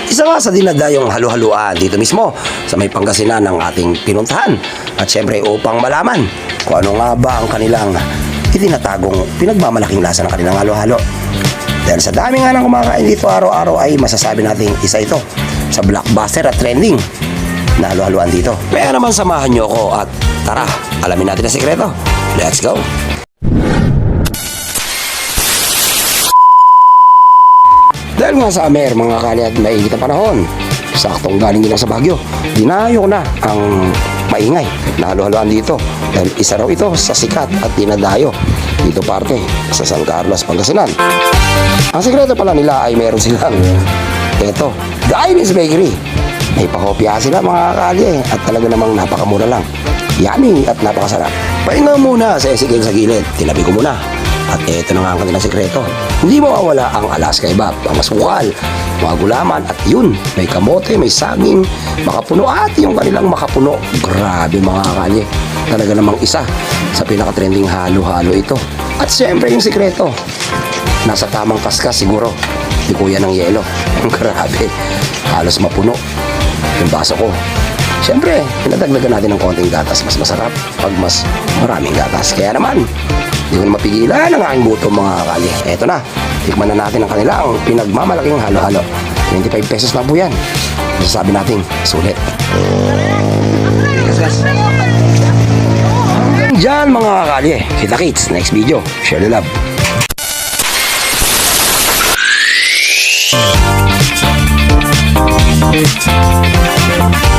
Isa nga sa dinadayong halu-haluan dito mismo sa may Pangasinan ng ating pinuntahan. At syempre upang malaman kung ano nga ba ang kanilang itinatagong pinagmamalaking lasa ng kanilang halo-halo. Dahil sa dami nga ng kumakain dito araw-araw ay masasabi natin isa ito sa blockbuster at trending na halo-haluan dito. Kaya naman samahan nyo ako at tara, alamin natin ang sikreto. Let's go! Dahil nga sa Amer, mga kali at maigit na panahon, saktong galing din sa Baguio, dinayo ko na ang maingay na halo-haloan dito. Dahil isa raw ito sa sikat at dinadayo dito parte sa San Carlos, Pangasinan. Ang sikreto pala nila ay meron silang eto, Gainis Bakery. May pahopya sila mga kali at talaga namang napakamura lang. Yummy at napakasarap. Pahinga muna sa esigil sa gilid, tinabi ko muna. At eto na nga ang kanilang sikreto. Hindi mawawala ang Alaska Kebab, ang masukal, mga gulaman, at yun, may kamote, may saging, makapuno at yung kanilang makapuno. Grabe mga kalye. Talaga namang isa sa pinaka-trending halo-halo ito. At siyempre yung sikreto, nasa tamang kaskas siguro ni Kuya ng Yelo. Grabe, halos mapuno yung baso ko. Siyempre, pinadagdagan natin ng konting gatas. Mas masarap pag mas maraming gatas. Kaya naman, hindi ko na mapigilan ang aking buto mga kakali. Eto na, tikman na natin ang kanilang pinagmamalaking halo-halo. 25 pesos na po yan. Masasabi natin, sulit. Hanggang dyan mga kakali. Kita-kits, next video. Share the love. We'll be right back.